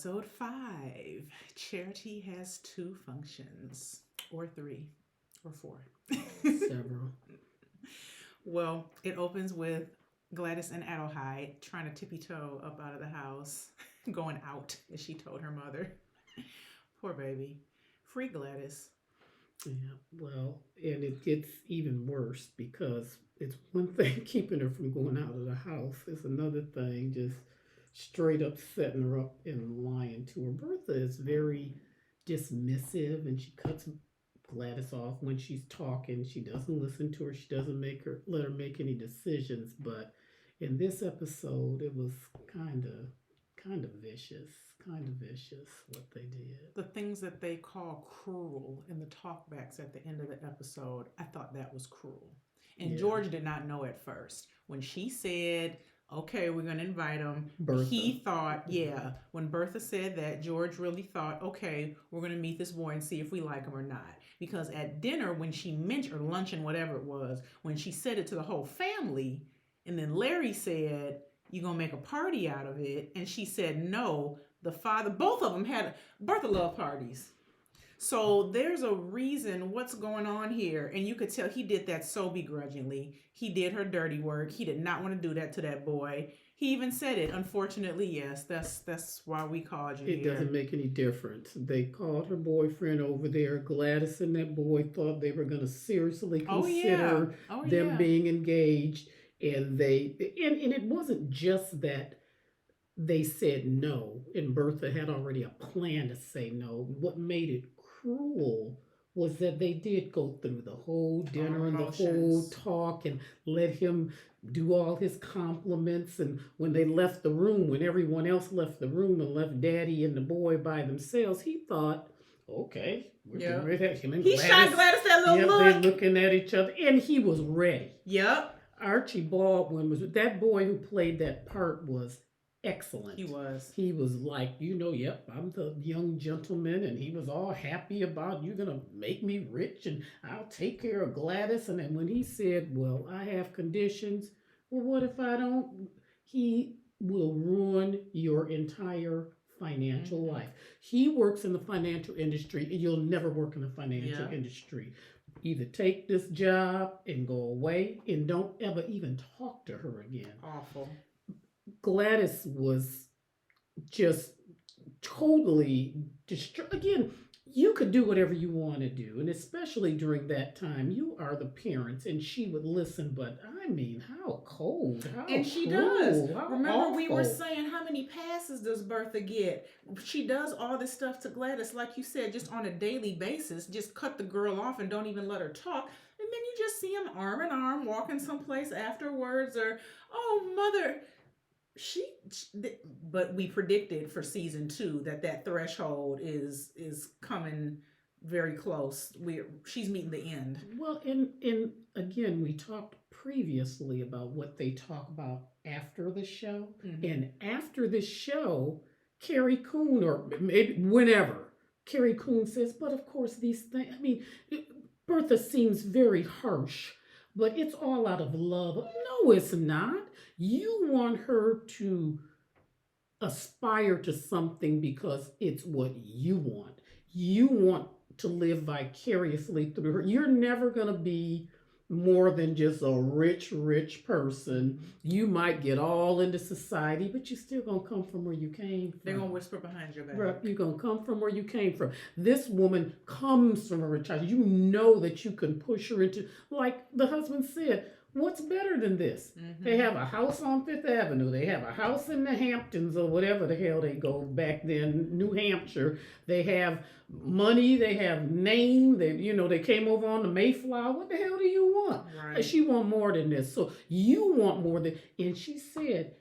Episode 5. Charity has two functions, or three, or four. Several. Well, it opens with Gladys and Adelheid trying to tippy toe up out of the house, going out, as she told her mother. Poor baby. Free Gladys. Yeah, well, and it gets even worse because it's one thing keeping her from going out of the house. It's another thing just straight up setting her up and lying to her. Bertha is very dismissive and she cuts Gladys off when she's talking. She doesn't listen to her. She doesn't let her make any decisions. But in this episode, it was kind of vicious, what they did. The things that they call cruel in the talkbacks at the end of the episode, I thought that was cruel. And Yeah. George did not know at first. When she said, okay, we're going to invite him, Bertha. he thought, yeah, when Bertha said that, George really thought, okay, we're going to meet this boy and see if we like him or not. Because at dinner, when she mentioned, or luncheon, whatever it was, when she said it to the whole family, and then Larry said, you're going to make a party out of it, and she said no, the father, both of them had, Bertha loved parties. So there's a reason what's going on here. And you could tell he did that so begrudgingly. He did her dirty work. He did not want to do that to that boy. He even said it. Unfortunately, yes, that's why we called you It here. doesn't make any difference. They called her boyfriend over there. Gladys and that boy thought they were going to seriously consider them being engaged. And it wasn't just that they said no, and Bertha had already a plan to say no. What made it cruel was that they did go through the whole dinner and the whole talk and let him do all his compliments. And when they left the room, when everyone else left the room and left Daddy and the boy by themselves, he thought, okay, we're getting ready to have him and Gladys. He shot Gladys that little look. They're looking at each other, and he was ready. Yep. Archie Baldwin was, that boy who played that part was excellent. He was. He was like, yep, I'm the young gentleman, and he was all happy about, you're going to make me rich, and I'll take care of Gladys. And then when he said, well, I have conditions, well, what if I don't? He will ruin your entire financial life. He works in the financial industry, and you'll never work in the financial industry. Either take this job and go away, and don't ever even talk to her again. Awful. Gladys was just totally distraught. Again, you could do whatever you want to do, and especially during that time, you are the parents, and she would listen. But I mean, how cold? How and she cruel, does. How Remember, awful. we were saying how many passes does Bertha get? She does all this stuff to Gladys, like you said, just on a daily basis. Just cut the girl off and don't even let her talk. And then you just see him arm in arm walking someplace afterwards, or oh, mother. But we predicted for season 2 that threshold is coming very close. She's meeting the end. Well, and again, we talked previously about what they talk about after the show, and after the show, Carrie Coon, or maybe whenever, Carrie Coon says, but of course these things. I mean, Bertha seems very harsh, but it's all out of love. No, it's not. You want her to aspire to something because it's what you want. You want to live vicariously through her. You're never going to be more than just a rich person. You might get all into society, but you're still going to come from where you came from. They're going to whisper behind your back. Right, you're going to come from where you came from. This woman comes from a rich house. You know that you can push her into, like the husband said, what's better than this? They have a house on Fifth Avenue. They have a house in the Hamptons or whatever the hell they go back then, New Hampshire. They have money. They have name. They came over on the Mayflower. What the hell do you want? Right. She want more than this. So you want more than, and she said,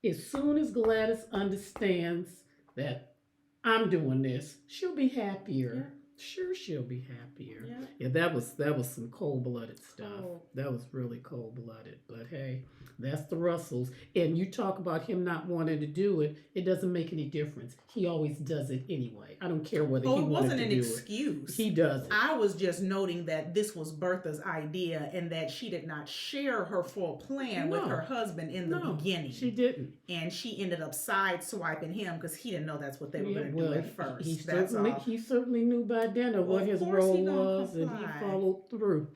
as soon as Gladys understands that I'm doing this, she'll be happier. Yeah. sure she'll be happier. Yeah. Yeah, that was some cold blooded stuff. Oh. That was really cold blooded. But hey, that's the Russells. And you talk about him not wanting to do it. It doesn't make any difference. He always does it anyway. I don't care whether Oh, he it wanted wasn't to an do excuse. it. He does it. I was just noting that this was Bertha's idea and that she did not share her full plan with her husband in the beginning. She didn't. And she ended up sideswiping him because he didn't know that's what they were going to do at first. He certainly knew by then of what his role was, and he followed through.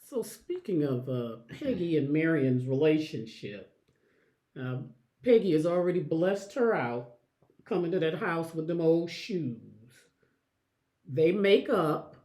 So speaking of Peggy and Marion's relationship, Peggy has already blessed her out coming to that house with them old shoes. They make up,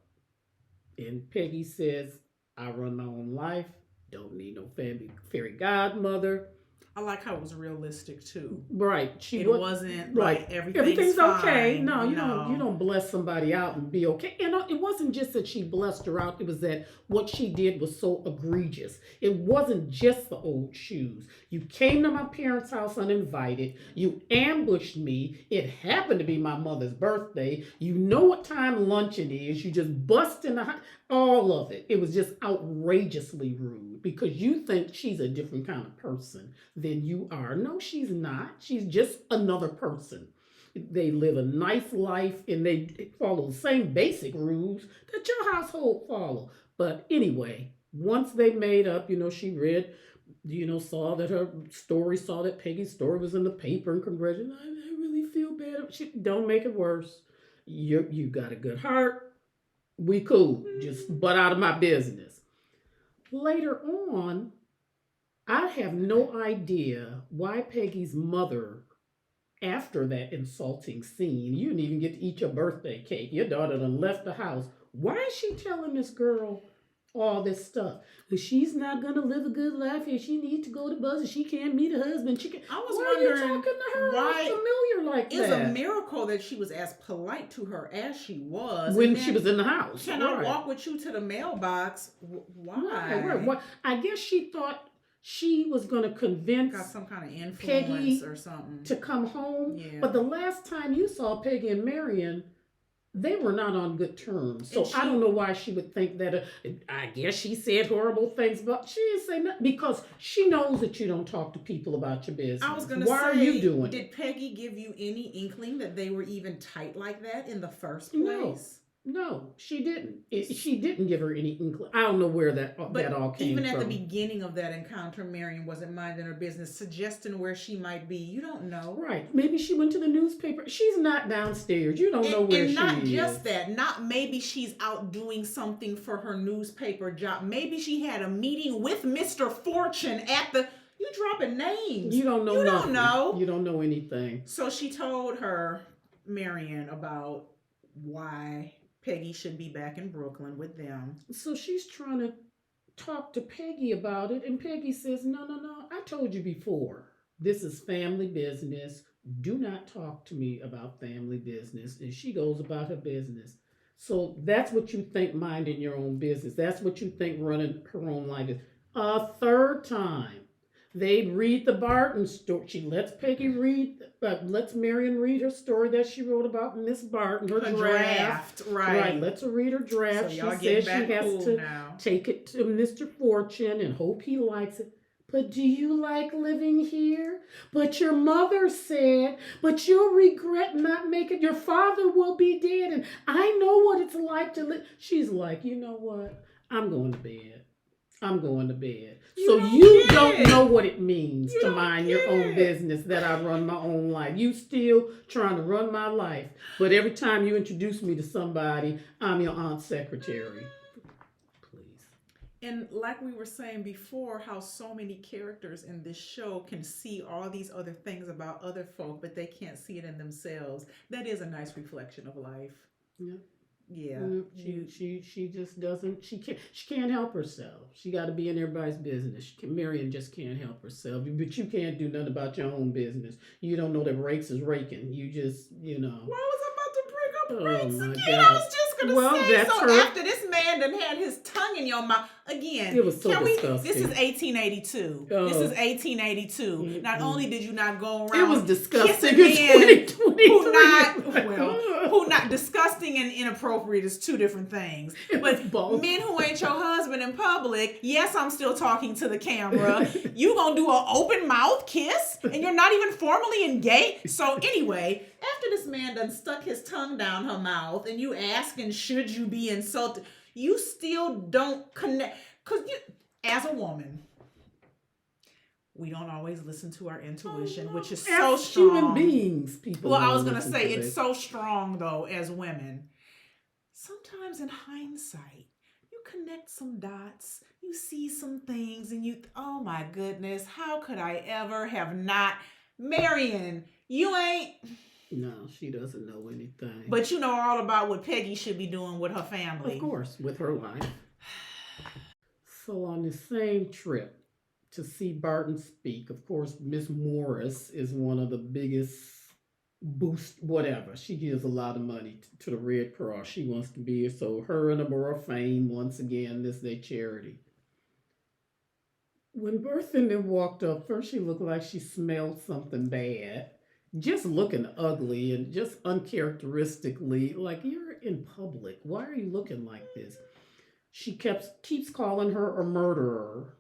and Peggy says, I run my own life, don't need no fairy godmother. I like how it was realistic too. Right. It wasn't right. Like everything's okay. fine. No, you don't bless somebody out and be okay. And it wasn't just that she blessed her out. It was that what she did was so egregious. It wasn't just the old shoes. You came to my parents' house uninvited. You ambushed me. It happened to be my mother's birthday. You know what time luncheon is. You just bust in the house. All of it. It was just outrageously rude because you think she's a different kind of person than you are. No, she's not. She's just another person. They live a nice life and they follow the same basic rules that your household follow. But anyway, once they made up, she read, saw that Peggy's story was in the paper and congratulated. I really feel bad. Don't make it worse. You got a good heart. We cool. Just butt out of my business. Later on, I have no idea why Peggy's mother, after that insulting scene, you didn't even get to eat your birthday cake. Your daughter done left the house. Why is she telling this girl all this stuff? Well, she's not going to live a good life here. She needs to go to bus and she can't meet a husband. I was why wondering are you talking to her why familiar like that? It's a miracle that she was as polite to her as she was. When she was in the house. Can I walk with you to the mailbox? Why? Right. I guess she thought she was going to convince got some kind of influence Peggy or something to come home. Yeah. But the last time you saw Peggy and Marion, they were not on good terms. So I don't know why she would think that. I guess she said horrible things, but she didn't say nothing because she knows that you don't talk to people about your business. I was going to say, why are you doing it? Did Peggy give you any inkling that they were even tight like that in the first place? No, she didn't. She didn't give her any inkling. I don't know where that all came from. Even at the beginning of that encounter, Marion wasn't minding her business, suggesting where she might be. You don't know. Right. Maybe she went to the newspaper. She's not downstairs. You don't know where she is. And not just that. Not maybe she's out doing something for her newspaper job. Maybe she had a meeting with Mr. Fortune at the... You dropping names. You don't know nothing. Don't know. You don't know anything. So she told her, Marion, about why Peggy should be back in Brooklyn with them. So she's trying to talk to Peggy about it, and Peggy says, no, I told you before. This is family business. Do not talk to me about family business. And she goes about her business. So that's what you think minding your own business. That's what you think running her own life is. A third time. They read the Barton story. She lets lets Marion read her story that she wrote about Miss Barton, her draft. Right. Lets her read her draft. So she says she has to take it to Mr. Fortune and hope he likes it. But do you like living here? But your mother said, but you'll regret not making, your father will be dead, and I know what it's like to live. She's like, you know what? I'm going to bed. So you don't know what it means to mind your own business, that I run my own life. You still trying to run my life. But every time you introduce me to somebody, I'm your aunt's secretary. Please. And like we were saying before, how so many characters in this show can see all these other things about other folk, but they can't see it in themselves. That is a nice reflection of life. Yeah. Yeah, she just doesn't. She can't help herself. She got to be in everybody's business. Marion just can't help herself. But you can't do nothing about your own business. You don't know that rakes is raking. You just, Why was I about to bring up rakes again? God. I was just gonna say. So after this man done had his tongue in your mouth. Again, it was so disgusting. This is 1882. This is 1882. Not only did you not go around, it was disgusting. Men who not disgusting and inappropriate is two different things. But men who ain't your husband in public, yes, I'm still talking to the camera. You gonna do an open mouth kiss, and you're not even formally engaged. So anyway, after this man done stuck his tongue down her mouth, and you asking should you be insulted, you still don't connect. Because as a woman, we don't always listen to our intuition, which is so strong. Human beings, people. Well, I was going to say, it's so strong, though, as women. Sometimes in hindsight, you connect some dots, you see some things, and oh my goodness, how could I ever have not? Marion, you ain't... No, she doesn't know anything. But you know all about what Peggy should be doing with her family. Of course, with her life. So on the same trip to see Barton speak, of course, Miss Morris is one of the biggest whatever. She gives a lot of money to the Red Cross. She wants to be, so her and Amora Fame, once again, this is their charity. When Bertha then walked up, first she looked like she smelled something bad. Just looking ugly and just uncharacteristically, like, you're in public. Why are you looking like this? She keeps calling her a murderer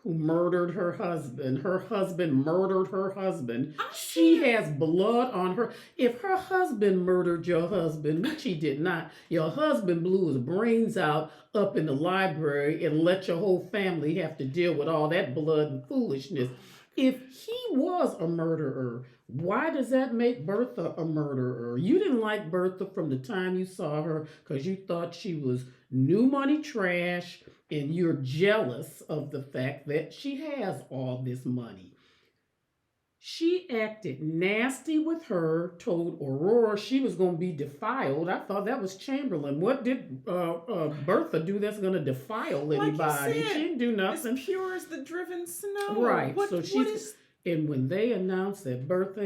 who murdered her husband. Her husband murdered her husband. She has blood on her. If her husband murdered your husband, which he did not, your husband blew his brains out up in the library and let your whole family have to deal with all that blood and foolishness. If he was a murderer, why does that make Bertha a murderer? You didn't like Bertha from the time you saw her because you thought she was new money trash, and you're jealous of the fact that she has all this money. She acted nasty with her, told Aurora she was going to be defiled. I thought that was Chamberlain. What did Bertha do that's going to defile anybody? Like you said, she didn't do nothing. As pure as the driven snow. Right. And when they announced that Bertha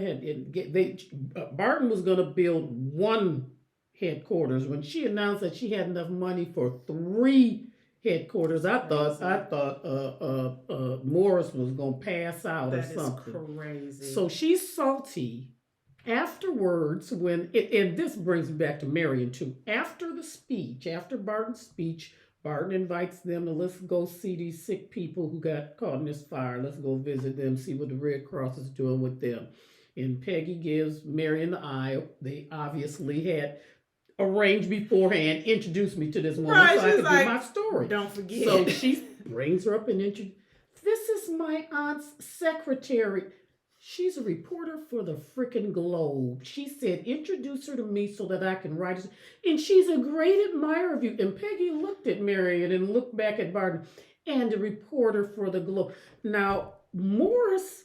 Barton was going to build one headquarters, when she announced that she had enough money for 3 headquarters, I thought Morris was gonna pass out or something. That is crazy. So she's salty. Afterwards, and this brings me back to Marion too. After Barton's speech, Barton invites them to, let's go see these sick people who got caught in this fire. Let's go visit them, see what the Red Cross is doing with them. And Peggy gives Marion the eye. They obviously had arranged beforehand, introduced me to this woman so I could do my story. Don't forget. So she brings her up and this is my aunt's secretary. She's a reporter for the frickin' Globe. She said, introduce her to me so that I can write it. And she's a great admirer of you. And Peggy looked at Marion and looked back at Barton, and a reporter for the Globe. Now, Morris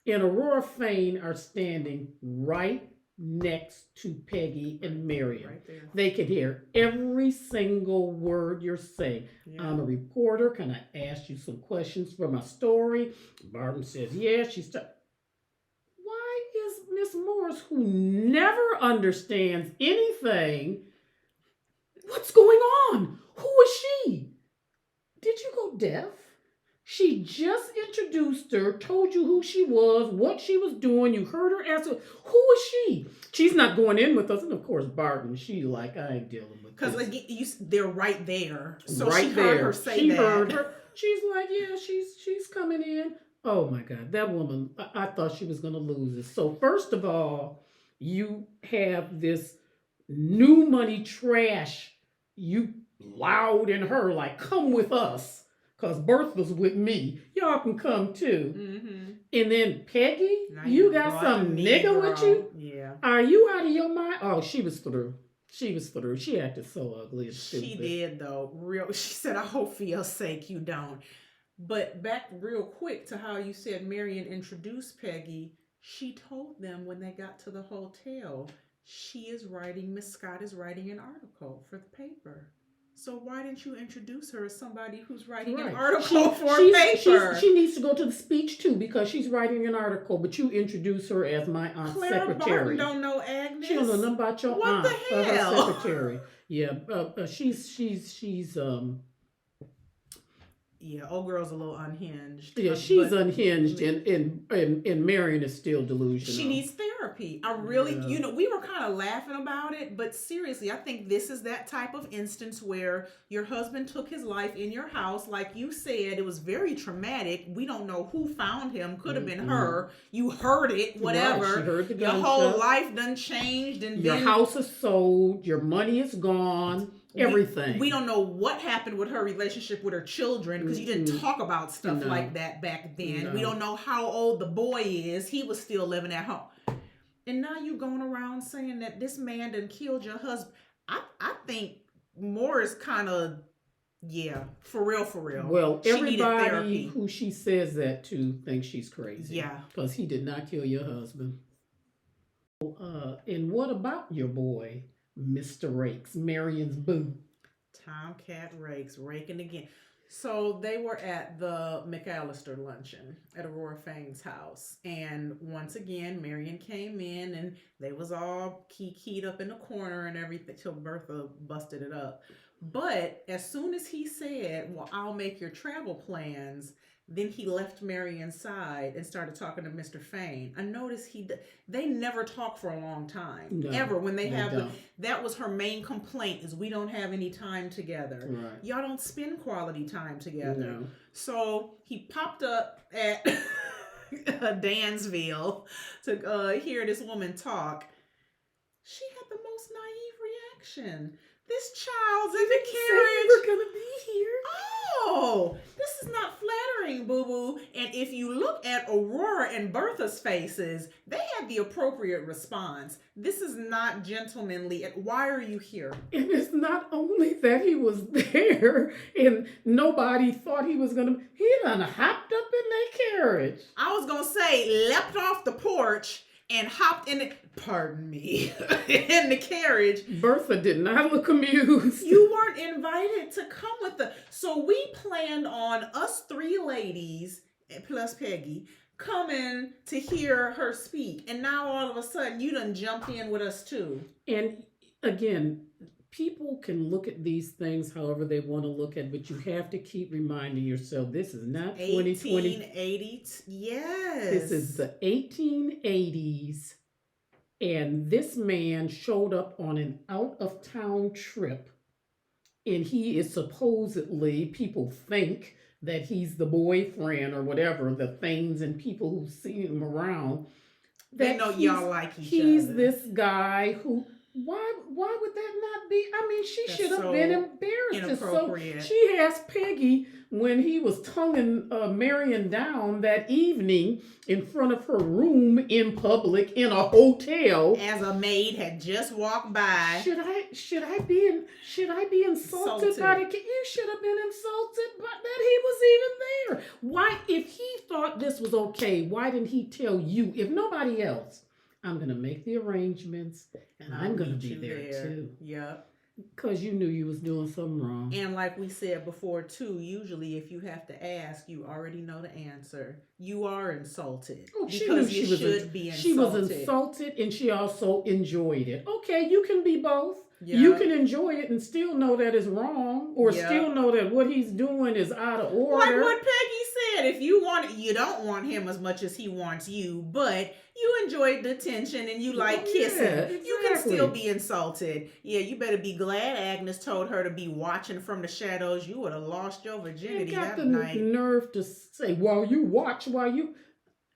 and Aurora Fane are standing right next to Peggy and Marion. Right there. They can hear every single word you're saying. Yeah. I'm a reporter. Can I ask you some questions for my story? Barton says, yeah. Why is Miss Morris, who never understands anything, what's going on? Who is she? Did you go deaf? She just introduced her, told you who she was, what she was doing. You heard her answer. Who is she? She's not going in with us. And of course, Barton, she's like, I ain't dealing with this. Because they're right there. So right she heard her say that. Heard her. She's like, yeah, she's coming in. Oh my God, that woman, I thought she was going to lose it. So first of all, you have this new money trash. You loud in her like, come with us. Because Bertha's with me. Y'all can come too. Mm-hmm. And then Peggy, you got some nigga with you? Yeah. Are you out of your mind? Oh, she was through. She acted so ugly and stupid. She did, though. She said, I hope for your sake you don't. But back real quick to how you said Marion introduced Peggy. She told them when they got to the hotel, Miss Scott is writing an article for the paper. So why didn't you introduce her as somebody who's writing an Right. article for a paper? She needs to go to the speech too because she's writing an article. But you introduce her as my aunt's Clara Barton secretary. don't know Agnes. She don't know nothing about your What aunt the or her hell? secretary. Yeah, she's Yeah, old girl's a little unhinged. yeah, she's But unhinged, and Marion is still delusional. she needs therapy. I really, Yeah. we were kind of laughing about it, but seriously, I think this is that type of instance where your husband took his life in your house. Like you said, it was very traumatic. We don't know who found him. Could have been her. You heard it, whatever. Right, she heard the Your gunshot. whole life done changed, and Your then house is sold. Your money is gone. Everything. We don't know what happened with her relationship with her children because you didn't talk about stuff like that back then. No. We don't know how old the boy is. He was still living at home. And now you going around saying that this man done killed your husband. I think more is kind of, yeah, for real, for real. Well, She needed everybody therapy. who she says that to thinks she's crazy. Yeah. Because he did not kill your husband. And what about your boy, Mr. Rakes, Marion's boo? Tomcat Rakes, raking again. So they were at the McAllister luncheon at Aurora Fang's house. And once again, Marion came in and they was all keyed up in the corner and everything till Bertha busted it up. But as soon as he said, well, I'll make your travel plans, then he left Marion's side and started talking to Mr. Fane. I noticed they never talk for a long time. No, ever. When they have don't. that was her main complaint is we don't have any time together. Right. Y'all don't spend quality time together. No. So he popped up at Dansville to hear this woman talk. She had the most naive reaction. This child's in the carriage. We're gonna be here. Oh, this is not flattering, boo boo. And if you look at Aurora and Bertha's faces, they had the appropriate response. This is not gentlemanly. Why are you here? And it's not only that he was there and nobody thought he was gonna. He done hopped up in their carriage. I was gonna say leapt off the porch and hopped in pardon me, in the carriage. Bertha did not look amused. You weren't invited to come with the. So we planned on us three ladies plus Peggy coming to hear her speak, and now all of a sudden you done jumped in with us too. And again, people can look at these things however they want to look at, but you have to keep reminding yourself this is not 2020. 1880. Yes. This is the 1880s. And this man showed up on an out-of-town trip. And he is supposedly, people think that he's the boyfriend or whatever, the things and people who see him around. They know y'all like each other. He's this guy who... Why would that not be? I mean, she should have been embarrassed. Inappropriate. So she asked Peggy when he was tonguing Marion down that evening in front of her room in public in a hotel. As a maid had just walked by. Should I be insulted by the kid? You should have been insulted by that he was even there. Why, if he thought this was okay, why didn't he tell you? If nobody else, I'm going to make the arrangements and I'm going to be there too. Yep. Because you knew you was doing something wrong. And like we said before too, usually if you have to ask, you already know the answer. You are insulted. Oh, she because knew you should be insulted. She was insulted and she also enjoyed it. Okay, you can be both. Yep. You can enjoy it and still know that it's wrong or still know that what he's doing is out of order. Like what Peggy said, if you don't want him as much as he wants you, but you enjoyed the attention and you like kissing, exactly. You can still be insulted. Yeah, you better be glad Agnes told her to be watching from the shadows. You would have lost your virginity that night. You got the nerve to say,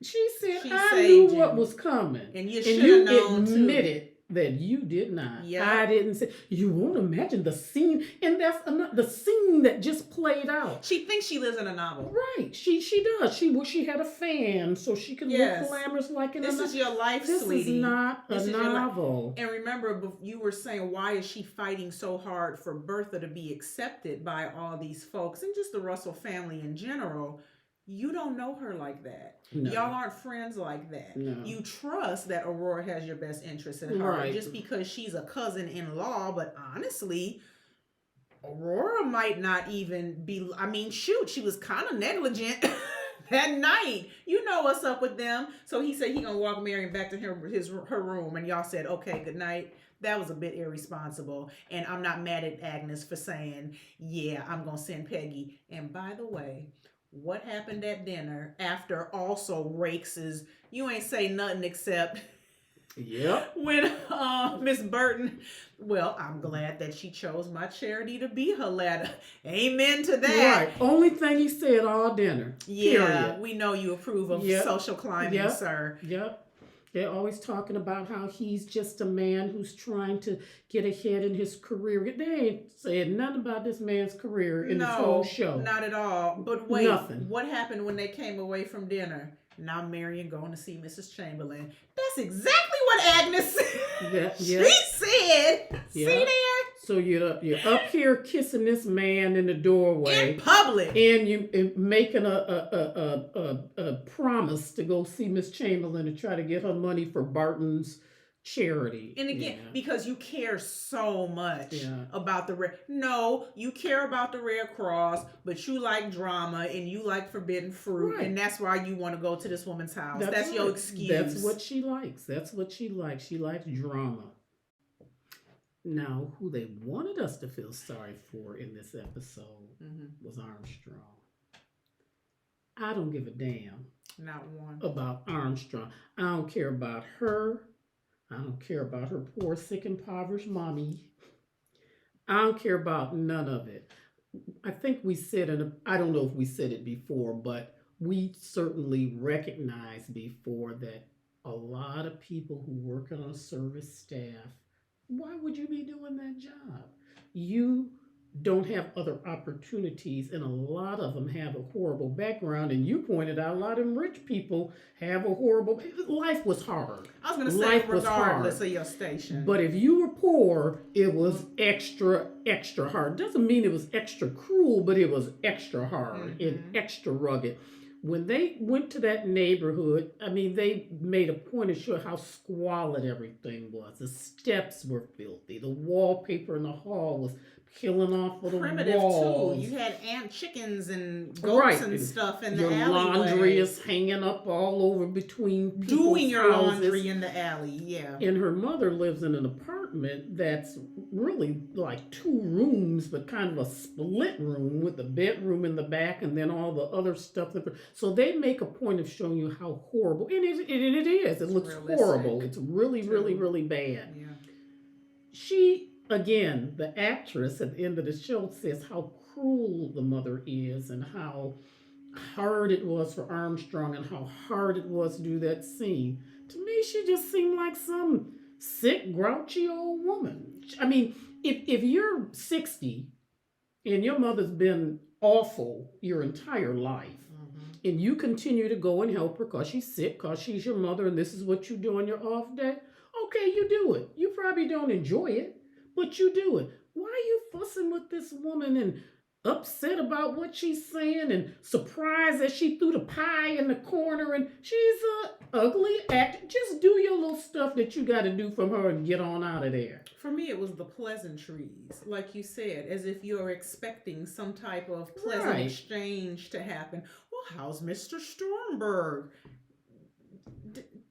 she said, I knew what was coming. And you should have known too. Admitted that you did not. Yeah. I didn't say. You won't imagine the scene, and that's the scene that just played out. She thinks she lives in a novel. Right. She does. She had a fan so she could look glamorous like in a novel. This is your life, this sweetie. This is not a novel. And remember, you were saying, why is she fighting so hard for Bertha to be accepted by all these folks and just the Russell family in general? You don't know her like that. No. Y'all aren't friends like that. No. You trust that Aurora has your best interest at heart just because she's a cousin-in-law, but honestly, Aurora might not even be. I mean, shoot, she was kind of negligent that night. You know what's up with them. So he said he gonna walk Marion back to her room, and y'all said, okay, good night. That was a bit irresponsible, and I'm not mad at Agnes for saying, yeah, I'm gonna send Peggy. And by the way, what happened at dinner after also Rakes's? You ain't say nothing except Yep. when Miss Burton, well, I'm glad that she chose my charity to be her ladder. Amen to that. Right. Only thing he said all dinner. Yeah, period. we know you approve of Yep. social climbing, Yep. sir. Yep. They're always talking about how he's just a man who's trying to get ahead in his career. They ain't said nothing about this man's career in this whole show. Not at all. But wait, Nothing. What happened when they came away from dinner? Now Marion going to see Mrs. Chamberlain. That's exactly what Agnes said. Yeah. She said. See there? So you're up here kissing this man in the doorway in public, and you making a promise to go see Miss Chamberlain and try to get her money for Barton's charity. And again, because you care so much about the Red. No, you care about the Red Cross, but you like drama and you like forbidden fruit, and that's why you want to go to this woman's house. That's your excuse. That's what she likes. She likes drama. Now, who they wanted us to feel sorry for in this episode was Armstrong. I don't give a damn. Not one. About Armstrong. I don't care about her. I don't care about her poor, sick, impoverished mommy. I don't care about none of it. I think we said, I don't know if we said it before, but we certainly recognized before that a lot of people who work on a service staff, why would you be doing that job? You don't have other opportunities, and a lot of them have a horrible background. And you pointed out a lot of them rich people have a horrible life. Was hard. I was going to say, regardless of your station. But if you were poor, it was extra hard. Doesn't mean it was extra cruel, but it was extra hard and extra rugged. When they went to that neighborhood, I mean, they made a point of showing how squalid everything was. The steps were filthy. The wallpaper in the hall was peeling off of the walls. Too. You had ant chickens and goats and stuff in the alleyway. Your laundry is hanging up all over between people's doing your houses. laundry in the alley, yeah. And her mother lives in an apartment that's really like 2 rooms, but kind of a split room with the bedroom in the back and then all the other stuff. So they make a point of showing you how horrible, and it is. It looks horrible. It's really, really, really bad. Yeah. Again, the actress at the end of the show says how cruel the mother is and how hard it was for Armstrong and how hard it was to do that scene. To me, she just seemed like some sick, grouchy old woman. I mean, if you're 60 and your mother's been awful your entire life, and you continue to go and help her because she's sick, because she's your mother, and this is what you do on your off day, okay, you do it. You probably don't enjoy it, but you do it. Why are you fussing with this woman and upset about what she's saying and surprised that she threw the pie in the corner and she's a ugly actor? Just do your little stuff that you got to do from her and get on out of there. For me, it was the pleasantries, like you said, as if you're expecting some type of pleasant exchange to happen. Well, how's Mr. Stormberg?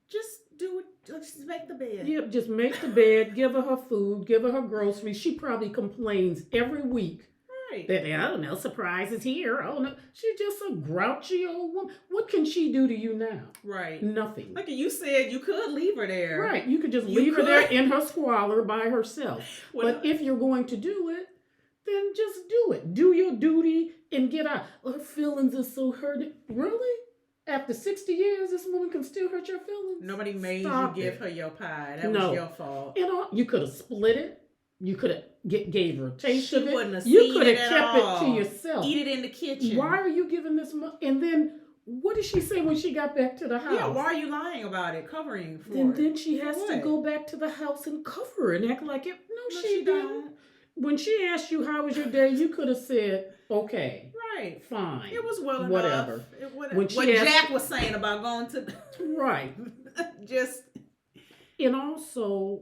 Just do it. Just make the bed. Yep, just make the bed, give her food, give her groceries. She probably complains every week. That, I don't know, surprise is here. Oh no, she's just a grouchy old woman. What can she do to you now? Right. Nothing. Like you said, you could leave her there. Right. You could just leave her there in her squalor by herself. But if you're going to do it, then just do it. Do your duty and get out. Her feelings are so hurt. Really? After 60 years, this woman can still hurt your feelings? Nobody made you give her your pie. That was your fault. You could have split it. You could have gave her a taste of it. You could have kept it to yourself. Eat it in the kitchen. Why are you giving this money? And then, what did she say when she got back to the house? Yeah, why are you lying about it? Covering for it. Then she has to go back to the house and cover and act like it. No, she didn't. When she asked you how was your day, you could have said, okay. Right. Fine. It was well enough. Whatever. When Jack was saying about going to... Right. Just... And also...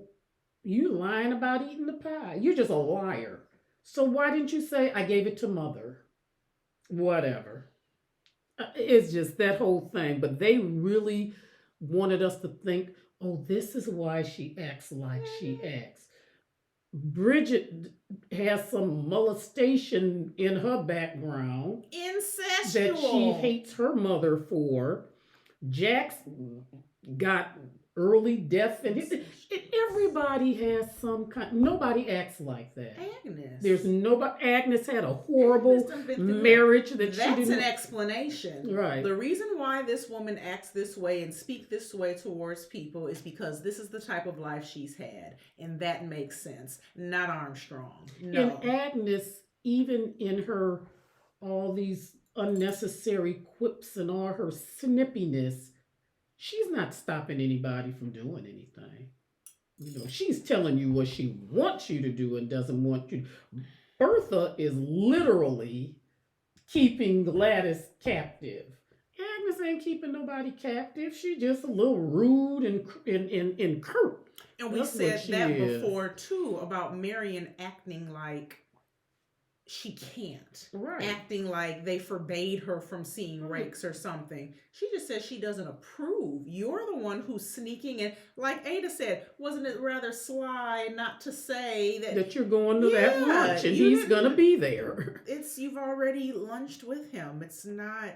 You lying about eating the pie. You're just a liar. So why didn't you say I gave it to mother? Whatever. It's just that whole thing. But they really wanted us to think, oh, this is why she acts like she acts. Bridget has some molestation in her background that she Incestual. hates her mother for. Jax got early death, and everybody has some kind. Nobody acts like that. Agnes. There's nobody. Agnes had a Agnes horrible done been through marriage that she That's didn't. an explanation. Right. The reason why this woman acts this way and speak this way towards people is because this is the type of life she's had, and that makes sense. Not Armstrong. No. And Agnes, even in her all these unnecessary quips and all her snippiness, she's not stopping anybody from doing anything. You know, she's telling you what she wants you to do and doesn't want you to. Bertha is literally keeping Gladys captive. Agnes ain't keeping nobody captive. She's just a little rude and curt. And we That's said that is. before too about Marion acting like she can't. Right. Acting like they forbade her from seeing rakes or something. She just says she doesn't approve. You're the one who's sneaking in. Like Ada said, wasn't it rather sly not to say that you're going to that lunch and he's going to be there? You've already lunched with him. It's not,